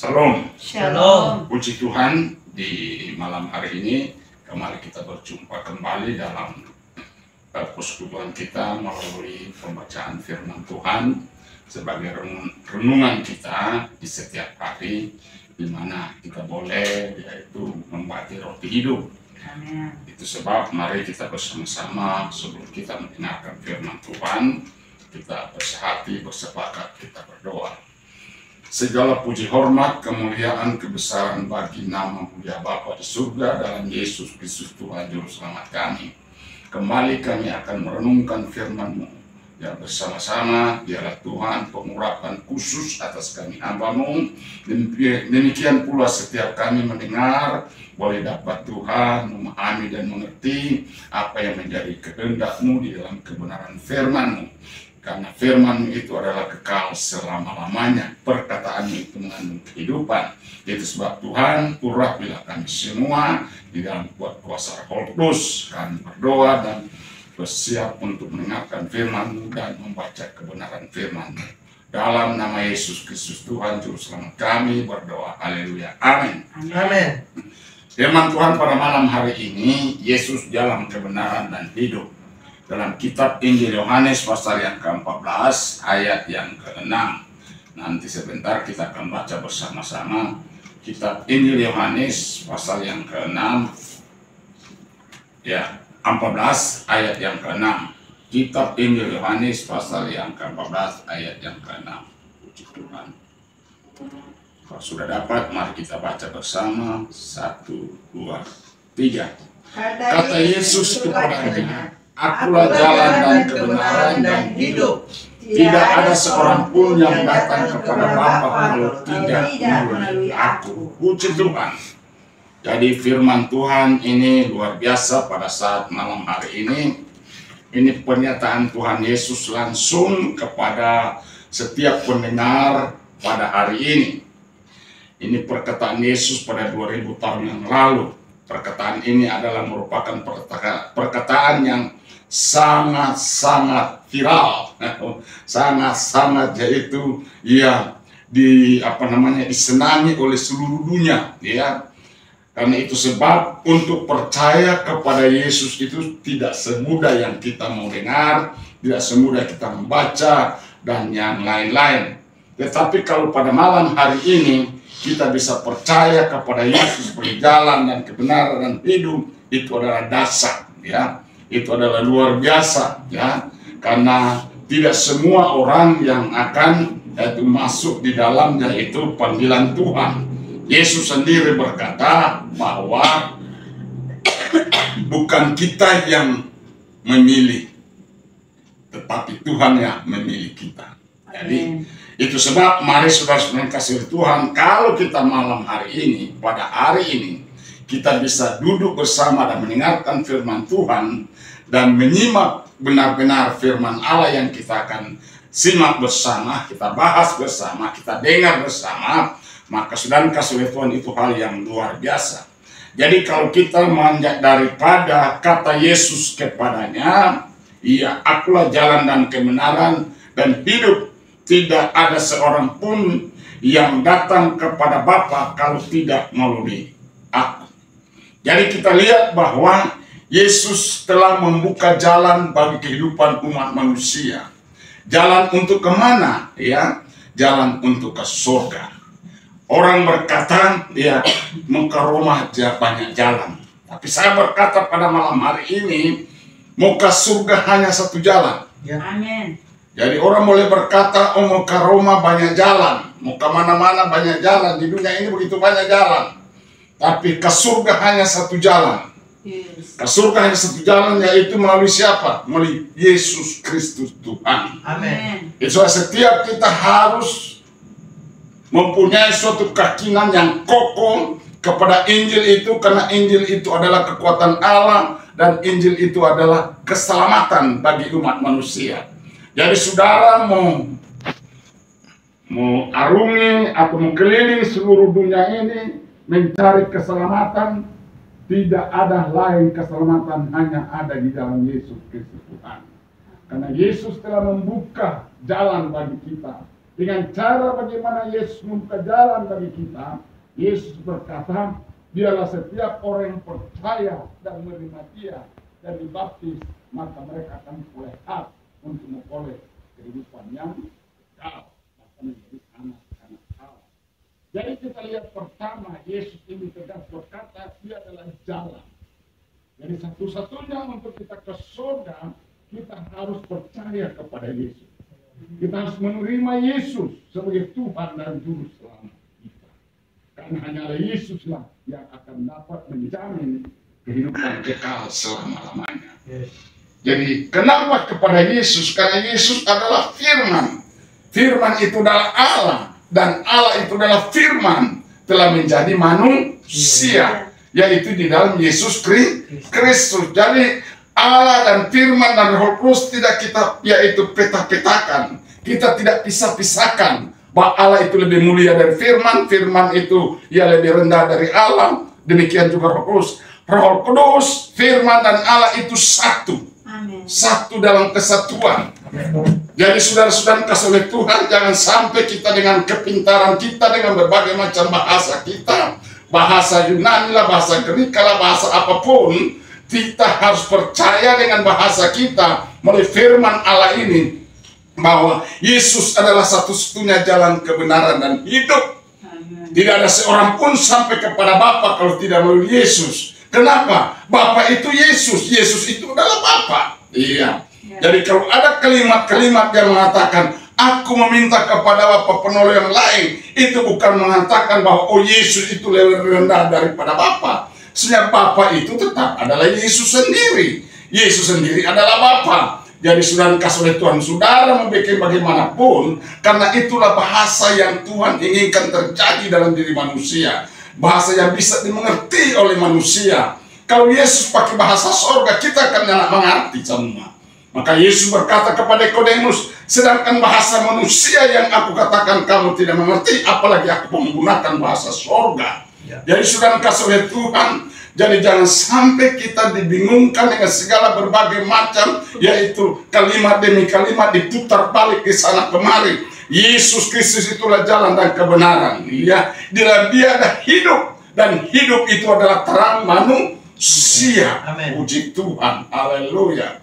Shalom. Shalom. Puji Tuhan, di malam hari ini kembali kita berjumpa kembali dalam persekutuan kita melalui pembacaan firman Tuhan sebagai renungan kita di setiap hari, di mana kita boleh yaitu membagi roti hidup. Amin. Itu sebab mari kita bersama-sama sebelum kita mendengarkan firman Tuhan, kita bersehati, bersepakat, kita berdoa. Segala puji hormat, kemuliaan, kebesaran bagi nama mulia Bapa di surga dalam Yesus Kristus Tuhan Juru Selamat kami. Kembali kami akan merenungkan firman-Mu yang bersama-sama. Biarlah Tuhan pengurapan khusus atas kami hamba-Mu. Demikian pula setiap kami mendengar boleh dapat Tuhan memahami dan mengerti apa yang menjadi kehendak-Mu di dalam kebenaran firman-Mu. Karena firman itu adalah kekal selama-lamanya. Perkataan itu mengandung kehidupan. Itu sebab Tuhan, urapilah kami semua di dalam kuat kuasa Roh Kudus. Kami berdoa dan bersiap untuk mendengarkan firman-Mu dan membaca kebenaran firman-Mu. Dalam nama Yesus Kristus Tuhan Juru Selamat kami berdoa. Haleluya. Amin. Amin. Firman Tuhan pada malam hari ini, Yesus jalan kebenaran dan hidup. Dalam kitab Injil Yohanes pasal yang ke-14 ayat yang ke-6. Nanti sebentar kita akan baca bersama-sama kitab Injil Yohanes pasal yang ke-6 ya, 14 ayat yang ke-6. Kitab Injil Yohanes pasal yang ke-14 ayat yang ke-6. Puji Tuhan. Kalau sudah dapat, mari kita baca bersama. 1, 2, 3. Kata Yesus kepadanya, Akulah jalan dan kebenaran dan hidup. Tidak ada seorang pun yang datang kepada Bapa kalau tidak melalui aku. Puji Tuhan. Jadi firman Tuhan ini luar biasa pada saat malam hari ini. Ini pernyataan Tuhan Yesus langsung kepada setiap pendengar pada hari ini. Ini perkataan Yesus pada 2000 tahun yang lalu. Perkataan ini adalah merupakan perkataan yang sangat-sangat viral, sangat-sangat yaitu ya disenangi oleh seluruh dunia, ya. Karena itu sebab untuk percaya kepada Yesus itu tidak semudah yang kita mau dengar, tidak semudah kita membaca dan yang lain-lain. Tetapi kalau pada malam hari ini kita bisa percaya kepada Yesus sebagai jalan dan kebenaran dan hidup, itu adalah dasar, ya. Itu adalah luar biasa, ya, karena tidak semua orang yang akan masuk di dalamnya itu panggilan Tuhan. Yesus sendiri berkata bahwa bukan kita yang memilih, tetapi Tuhan yang memilih kita. Jadi itu sebab mari saudara-saudara kasih Tuhan, kalau kita malam hari ini, pada hari ini, kita bisa duduk bersama dan mendengarkan firman Tuhan dan menyimak benar-benar firman Allah yang kita akan simak bersama, kita bahas bersama, kita dengar bersama, maka saudara kasih Tuhan itu hal yang luar biasa. Jadi kalau kita menanjak daripada kata Yesus kepadanya, iya, akulah jalan dan kebenaran dan hidup, tidak ada seorang pun yang datang kepada Bapa kalau tidak melalui aku. Jadi kita lihat bahwa Yesus telah membuka jalan bagi kehidupan umat manusia. Jalan untuk kemana? Ya, jalan untuk ke surga. Orang berkata, ya, mau ke Roma aja banyak jalan. Tapi saya berkata pada malam hari ini, mau ke surga hanya satu jalan. Ya. Amin. Jadi orang boleh berkata, oh mau ke Roma banyak jalan, mau ke mana-mana banyak jalan, di dunia ini begitu banyak jalan. Tapi ke surga hanya satu jalan. Yes. Ke surga hanya satu jalan, yaitu melalui siapa? Melalui Yesus Kristus Tuhan. Amin. Itu setiap kita harus mempunyai suatu keyakinan yang kokoh kepada Injil itu, karena Injil itu adalah kekuatan Allah dan Injil itu adalah keselamatan bagi umat manusia. Jadi saudara mau arungi atau mengelilingi seluruh dunia ini mencari keselamatan, tidak ada lain keselamatan, hanya ada di dalam Yesus Kristus Tuhan. Karena Yesus telah membuka jalan bagi kita. Dengan cara bagaimana Yesus membuka jalan bagi kita, Yesus berkata, biarlah setiap orang yang percaya dan menerima Dia dan dibaptis, maka mereka akan memperoleh hak untuk memperoleh kehidupan yang kekal, bahkan menjadi anak-anak Allah. Jadi kita lihat pertama, Yesus ini tegas berkata, Dia adalah jalan. Jadi satu-satunya untuk kita ke surga, kita harus percaya kepada Yesus. Kita harus menerima Yesus sebagai Tuhan dan Juru Selamat kita. Karena hanya Yesuslah yang akan dapat menjamin kehidupan kekal selama-lamanya. Jadi kenapa kepada Yesus? Karena Yesus adalah firman. Firman itu adalah Allah. Dan Allah itu adalah firman telah menjadi manusia. Yaitu di dalam Yesus Kristus. Jadi Allah dan firman dan Roh Kudus tidak kita yaitu peta-petakan. Kita tidak pisah-pisahkan bahwa Allah itu lebih mulia dari firman, firman itu ya lebih rendah dari Allah. Demikian juga Roh Kudus. Roh Kudus, firman dan Allah itu satu. Amin. Satu dalam kesatuan. Jadi saudara-saudara kasih oleh Tuhan, jangan sampai kita dengan kepintaran kita, dengan berbagai macam bahasa kita, bahasa Yunani lah, bahasa Greek lah, bahasa apapun, kita harus percaya dengan bahasa kita melalui firman Allah ini bahwa Yesus adalah satu-satunya jalan kebenaran dan hidup. Amen. Tidak ada seorang pun sampai kepada Bapa kalau tidak melalui Yesus. Kenapa? Bapa itu Yesus, Yesus itu adalah Bapa. Iya. Jadi kalau ada kalimat-kalimat yang mengatakan aku meminta kepada Bapa penolong yang lain, itu bukan mengatakan bahwa oh Yesus itu lebih rendah daripada Bapa. Sebenarnya Bapa itu tetap adalah Yesus sendiri. Yesus sendiri adalah Bapa. Jadi saudara kasih oleh Tuhan, saudara membuat bagaimanapun, karena itulah bahasa yang Tuhan inginkan terjadi dalam diri manusia. Bahasa yang bisa dimengerti oleh manusia. Kalau Yesus pakai bahasa sorga, kita akan mengerti semua. Maka Yesus berkata kepada Nikodemus, sedangkan bahasa manusia yang aku katakan kamu tidak mengerti, apalagi aku menggunakan bahasa sorga. Jadi saudara kasih oleh Tuhan, jadi jangan sampai kita dibingungkan dengan segala berbagai macam, yaitu kalimat demi kalimat diputar balik di sana kemari. Yesus Kristus itulah jalan dan kebenaran. Ya, di dalam Dia ada hidup, dan hidup itu adalah terang manusia. Amin. Puji Tuhan, haleluya.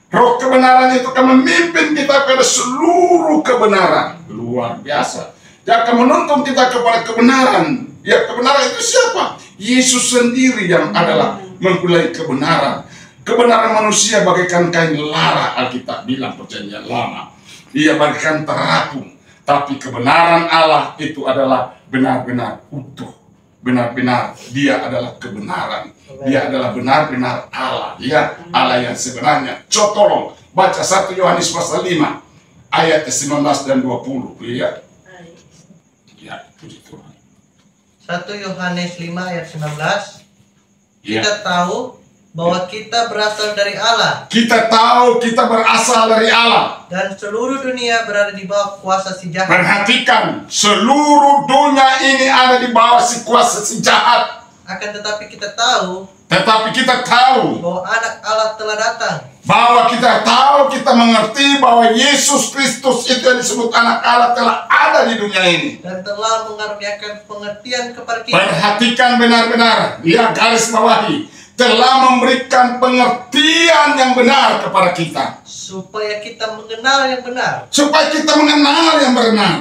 Roh kebenaran itu akan memimpin kita pada seluruh kebenaran. Luar biasa. Dia akan menuntun kita kepada kebenaran. Ya, kebenaran itu siapa? Yesus sendiri yang adalah mempelai kebenaran. Kebenaran manusia bagaikan kain lara, Alkitab bilang perjanjian lama. Ia bagaikan terapung. Tapi kebenaran Allah itu adalah benar-benar utuh. Benar-benar Dia adalah kebenaran. Dia adalah benar-benar Allah. Ya, Allah yang sebenarnya. Coba tolong baca 1 Yohanes pasal 5 ayat 19 dan 20. Ya. Ya, puji Tuhan. 1 Yohanes 5 ayat 19. Ya. Kita tahu bahwa kita berasal dari Allah. Kita tahu kita berasal dari Allah. Dan seluruh dunia berada di bawah kuasa si jahat. Perhatikan, seluruh dunia ini ada di bawah si kuasa si jahat. Akan tetapi kita tahu bahwa anak Allah telah datang. Bahwa kita tahu, kita mengerti bahwa Yesus Kristus itu yang disebut anak Allah telah ada di dunia ini. Dan telah mengaruniakan pengertian kepada kita. Perhatikan benar-benar, dia garis bawahi, telah memberikan pengertian yang benar kepada kita. Supaya kita mengenal yang benar. Supaya kita mengenal yang benar.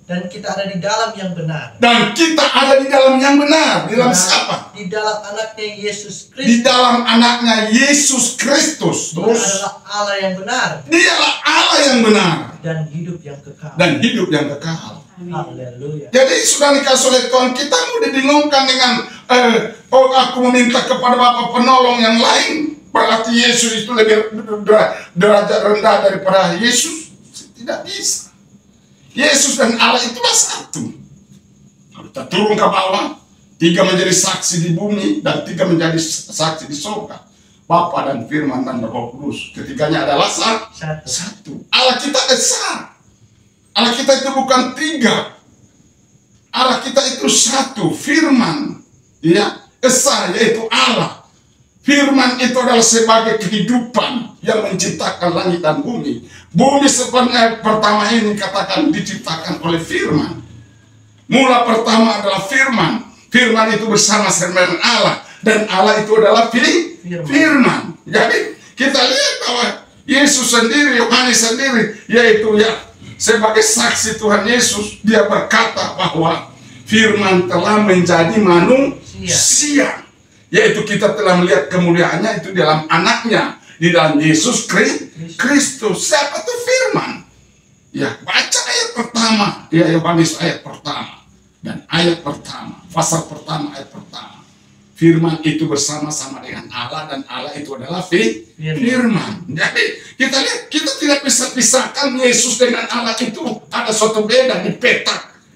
Dan kita ada di dalam yang benar. Dan kita ada di dalam yang benar. Di dalam siapa? Di dalam anaknya Yesus Kristus. Di dalam anaknya Yesus Kristus. Dia adalah Allah yang benar. Dialah Allah yang benar. Dan hidup yang kekal. Dan hidup yang kekal. Haleluya. Jadi sudah dikasih oleh Tuhan, kita mau dibingungkan dengan oh aku meminta kepada Bapa penolong yang lain, berarti Yesus itu lebih derajat rendah daripada Yesus. Tidak bisa. Yesus dan Allah itulah satu. Kalau kita turun ke bawah, 3 menjadi saksi di bumi dan 3 menjadi saksi di surga. Bapa dan Firman dan Roh Kudus. Ketiganya adalah satu. Allah kita esa. Allah kita itu bukan 3. Allah kita itu satu. Firman, ya, esa yaitu Allah. Firman itu adalah sebagai kehidupan yang menciptakan langit dan bumi. Bumi seperti ayat pertama ini katakan diciptakan oleh firman. Mula pertama adalah firman. Firman itu bersama-sama dengan Allah. Dan Allah itu adalah firman. Jadi kita lihat bahwa Yesus sendiri, Yohanes sendiri, yaitu sebagai saksi Tuhan Yesus, dia berkata bahwa firman telah menjadi manusia. Yaitu kita telah melihat kemuliaannya itu dalam anaknya, di dalam Yesus Kristus. Siapa itu firman? Ya, baca ayat pertama, ya Yohanes ayat pertama. Dan ayat pertama, pasal pertama ayat pertama. Firman itu bersama-sama dengan Allah dan Allah itu adalah firman. Jadi kita lihat, kita tidak bisa pisahkan Yesus dengan Allah itu ada suatu beda,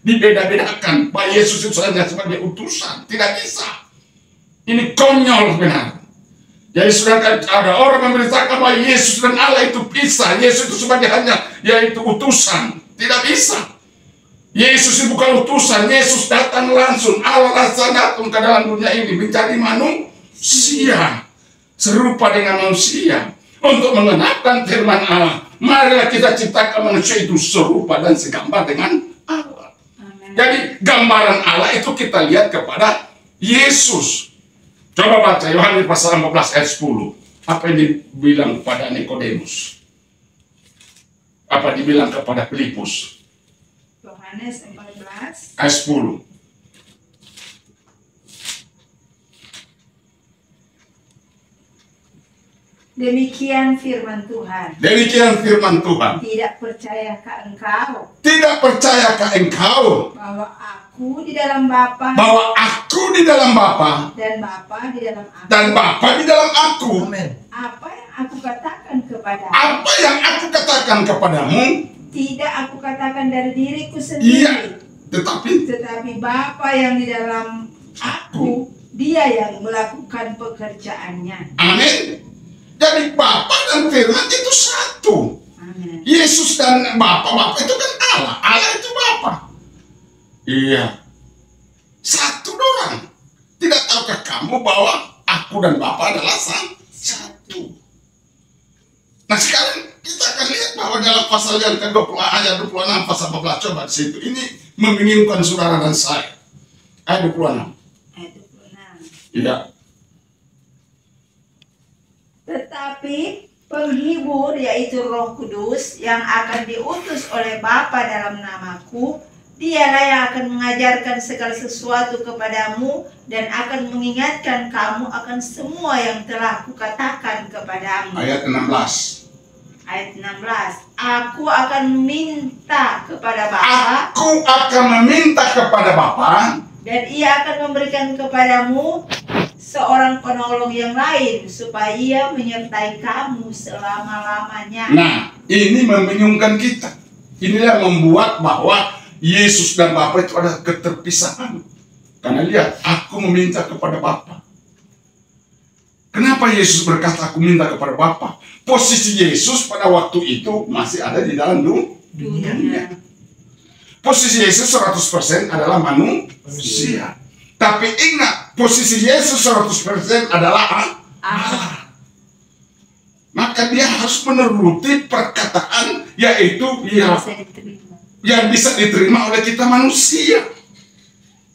dibeda-bedakan. Bahwa Yesus itu hanya sebagai utusan, tidak bisa. Ini konyol benar. Jadi sedangkan ada orang memberitakan bahwa Yesus dan Allah itu pisah. Yesus itu sebagai hanya yaitu utusan, tidak bisa. Yesus itu bukan utusan, Yesus datang langsung. Allah langsung datang ke dalam dunia ini menjadi manusia, serupa dengan manusia, untuk mengenapkan firman Allah. Marilah kita ciptakan manusia itu serupa dan segambar dengan Allah. Amen. Jadi gambaran Allah itu kita lihat kepada Yesus. Coba baca Yohanes pasal 14 ayat 10. Apa yang dibilang kepada Nikodemus? Apa dibilang kepada Filipus? Yohanes 14 Ayat 10. Demikian firman Tuhan. Demikian firman Tuhan. Tidak percayakah engkau Tidak percayakah engkau bahwa aku di dalam Bapa bahwa aku di dalam Bapa dan Bapa di dalam aku? dan Bapa di dalam aku? Amin. Apa yang aku katakan kepadamu, Apa yang aku katakan kepadamu? tidak aku katakan dari diriku Iya, sendiri, tetapi Bapa yang di dalam aku, Dia yang melakukan pekerjaannya. amin. Jadi Bapa dan firman itu satu. Amin. Yesus dan Bapa itu kan Allah. Allah itu Bapa. Iya. Satu doang. Tidak tahukah kamu bahwa aku dan Bapa adalah satu? Nah sekarang kita akan lihat bahwa dalam pasal yang ke-20 ayat 26 pasal 14, coba di situ. Ini membingungkan saudara dan saya. Ayat 26. Ayat 26. Iya. Tetapi penghibur, yaitu Roh Kudus yang akan diutus oleh Bapa dalam namaku, Dialah yang akan mengajarkan segala sesuatu kepadamu dan akan mengingatkan kamu akan semua yang telah kukatakan kepadamu. Ayat 16. Ayat 16. Aku akan meminta kepada Bapa, Aku akan meminta kepada Bapa, dan Ia akan memberikan kepadamu seorang penolong yang lain, supaya Ia menyertai kamu selama-lamanya. Nah, ini membingungkan kita. Inilah yang membuat bahwa Yesus dan Bapa itu ada keterpisahan. Karena lihat, aku meminta kepada Bapa. Kenapa Yesus berkata aku minta kepada Bapa? Posisi Yesus pada waktu itu masih ada di dalam dunia. Posisi Yesus 100% adalah manusia. Tapi ingat, posisi Yesus 100% adalah Allah. Maka dia harus menuruti perkataan, yaitu yang bisa diterima oleh kita manusia.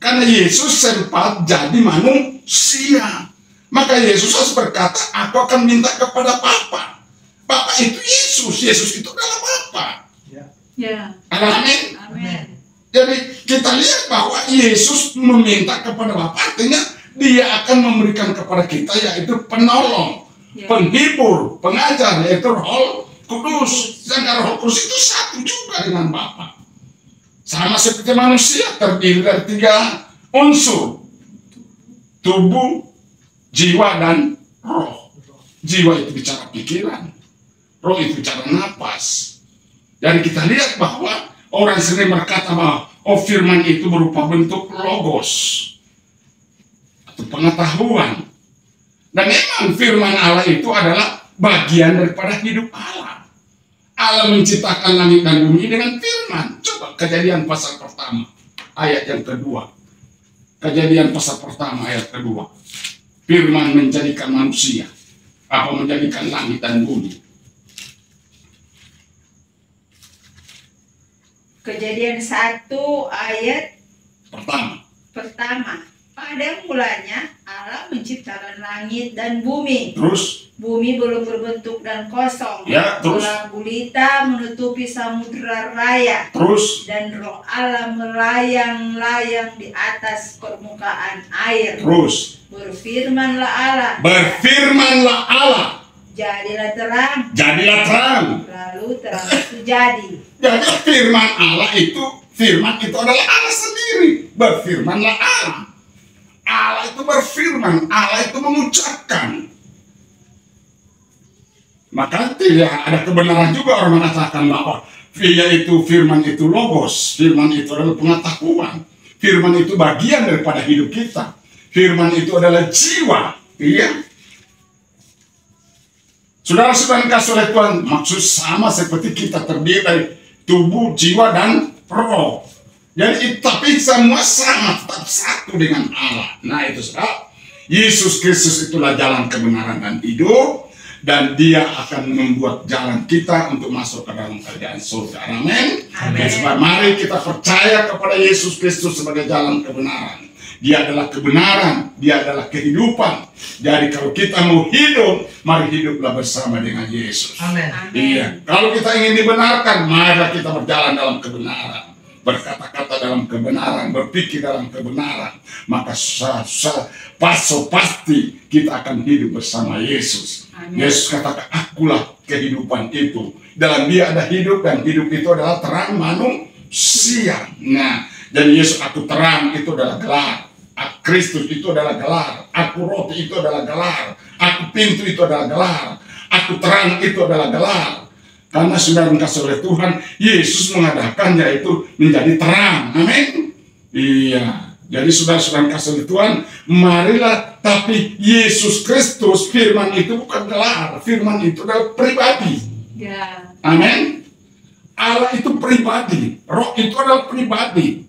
Karena Yesus sempat jadi manusia. Maka Yesus harus berkata, aku akan minta kepada Bapa. Bapa itu Yesus, Yesus itu adalah Bapa. Ya. Amin. Amin. Jadi kita lihat bahwa Yesus meminta kepada Bapa, artinya dia akan memberikan kepada kita yaitu penolong, penghibur, pengajar, yaitu Roh Kudus. Dan Roh Kudus itu satu juga dengan Bapa. Sama seperti manusia, terdiri dari 3 unsur: tubuh, jiwa, dan roh. Jiwa itu bicara pikiran, roh itu bicara napas. Jadi kita lihat bahwa orang sering berkata bahwa firman itu berupa bentuk logos atau pengetahuan. Dan memang firman Allah itu adalah bagian daripada hidup Allah. Allah menciptakan langit dan bumi dengan firman. Coba Kejadian pasal pertama ayat yang kedua. Kejadian pasal pertama ayat kedua. Firman menjadikan manusia, menjadikan langit dan bumi. Kejadian 1 ayat pertama. Pada mulanya Allah menciptakan langit dan bumi. Terus? Bumi belum berbentuk dan kosong. Ya, terus? Bola gulita menutupi samudra raya. Terus? Dan roh Allah melayang-layang di atas permukaan air. Terus? Berfirmanlah Allah. Berfirmanlah Allah. Jadilah terang. Jadilah terang. Lalu terang itu jadi. Jadi firman itu adalah Allah sendiri. Berfirmanlah Allah. Allah itu berfirman, Allah itu mengucapkan. Maka tidak ada kebenaran juga orang mengatakan bahwa yaitu firman itu logos, firman itu adalah pengetahuan, firman itu bagian daripada hidup kita, firman itu adalah jiwa. Iya. Saudara-saudara kasih oleh Tuhan, maksud sama seperti kita terdiri dari tubuh, jiwa, dan roh. Jadi tapi semua sama, tetap satu dengan Allah. Nah itu sebab Yesus Kristus itulah jalan kebenaran dan hidup, dan Dia akan membuat jalan kita untuk masuk ke dalam kerajaan surga. Amin. Dan sebab mari kita percaya kepada Yesus Kristus sebagai jalan kebenaran. Dia adalah kebenaran, Dia adalah kehidupan. Jadi kalau kita mau hidup, mari hiduplah bersama dengan Yesus. Amin. Iya. Kalau kita ingin dibenarkan, mari kita berjalan dalam kebenaran, berkata-kata dalam kebenaran, berpikir dalam kebenaran. Maka pasti kita akan hidup bersama Yesus. Amin. Yesus katakan, akulah kehidupan itu. Dalam Dia ada hidup, dan hidup itu adalah terang manusia. Nah, dan Yesus, aku terang, itu adalah gelar. Kristus itu adalah gelar. Aku roti itu adalah gelar. Aku pintu itu adalah gelar. Aku terang itu adalah gelar. Karena sudah dikasih oleh Tuhan, Yesus mengadakannya itu menjadi terang. Amin. Iya. Jadi saudara-saudara kasih oleh Tuhan, marilah, tapi Yesus Kristus, firman itu bukan gelar. Firman itu adalah pribadi. Ya. Amin. Allah itu pribadi. Roh itu adalah pribadi.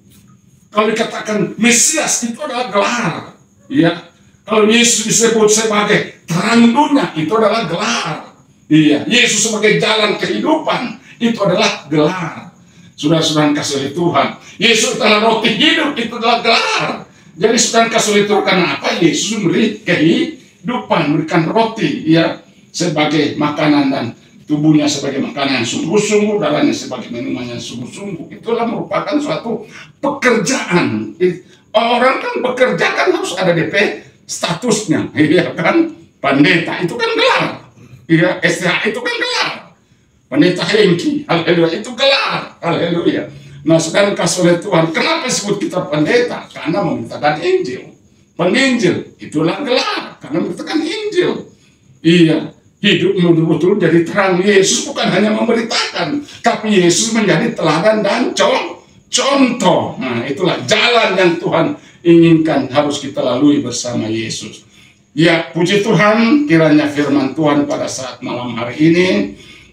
Kalau dikatakan Mesias itu adalah gelar. Iya. Kalau Yesus disebut sebagai terang dunia, itu adalah gelar. Iya. Yesus sebagai jalan kehidupan, itu adalah gelar. Saudara-saudara kasih oleh Tuhan, Yesus adalah roti hidup, itu adalah gelar. Jadi saudara kasih oleh Tuhan, karena apa? Yesus memberi kehidupan, memberikan roti, ya, sebagai makanan, dan tubuhnya sebagai makanan yang sungguh-sungguh, darahnya sebagai minuman yang sungguh-sungguh. Itulah merupakan suatu pekerjaan. Orang kan bekerja kan harus ada DP statusnya, iya kan? Pendeta itu kan gelar, iya. STH itu kan gelar. Pendeta Hengki, haleluya, itu gelar, haleluya. Nah, sekarang kasih oleh Tuhan, kenapa disebut kita pendeta? Karena memberitakan Injil. Penginjil, itulah gelar, karena memberitakan Injil. Iya. Hidup betul-betul jadi terang. Yesus bukan hanya memberitakan, tapi Yesus menjadi teladan dan contoh. Nah, itulah jalan yang Tuhan inginkan harus kita lalui bersama Yesus. Ya, puji Tuhan, kiranya firman Tuhan pada saat malam hari ini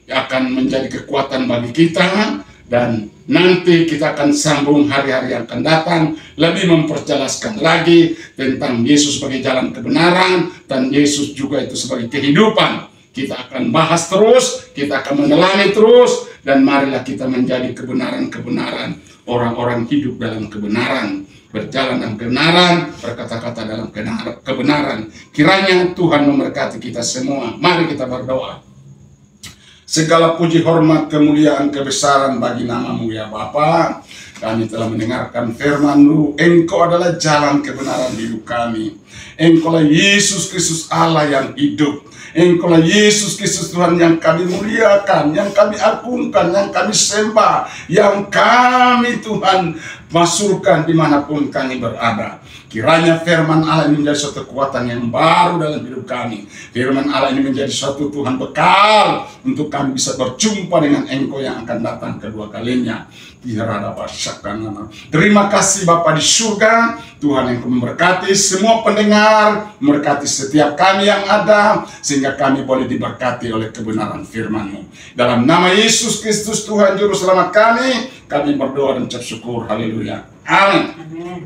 akan menjadi kekuatan bagi kita, dan nanti kita akan sambung hari-hari yang akan datang, lebih memperjelaskan lagi tentang Yesus sebagai jalan kebenaran, dan Yesus juga itu sebagai kehidupan. Kita akan bahas terus, kita akan mendalami terus, dan marilah kita menjadi kebenaran-kebenaran, orang-orang hidup dalam kebenaran, berjalan dalam kebenaran, berkata-kata dalam kebenaran. Kiranya Tuhan memberkati kita semua. Mari kita berdoa. Segala puji, hormat, kemuliaan, kebesaran bagi nama-Mu ya Bapa. Kami telah mendengarkan firman-Mu. Engkau adalah jalan kebenaran hidup kami. Engkaulah Yesus Kristus Allah yang hidup. Engkaulah Yesus Kristus Tuhan yang kami muliakan, yang kami agungkan, yang kami sembah, yang kami Tuhan masukkan dimanapun kami berada. Kiranya firman Allah ini menjadi suatu kekuatan yang baru dalam hidup kami. Firman Allah ini menjadi suatu Tuhan bekal untuk kami bisa berjumpa dengan Engkau yang akan datang kedua kalinya. Terima kasih Bapa di surga, Tuhan yang memberkati semua pendengar, memberkati setiap kami yang ada, sehingga kami boleh diberkati oleh kebenaran firman-Mu. Dalam nama Yesus Kristus Tuhan Juru Selamat kami berdoa dan ucap syukur. Haleluya. Amin.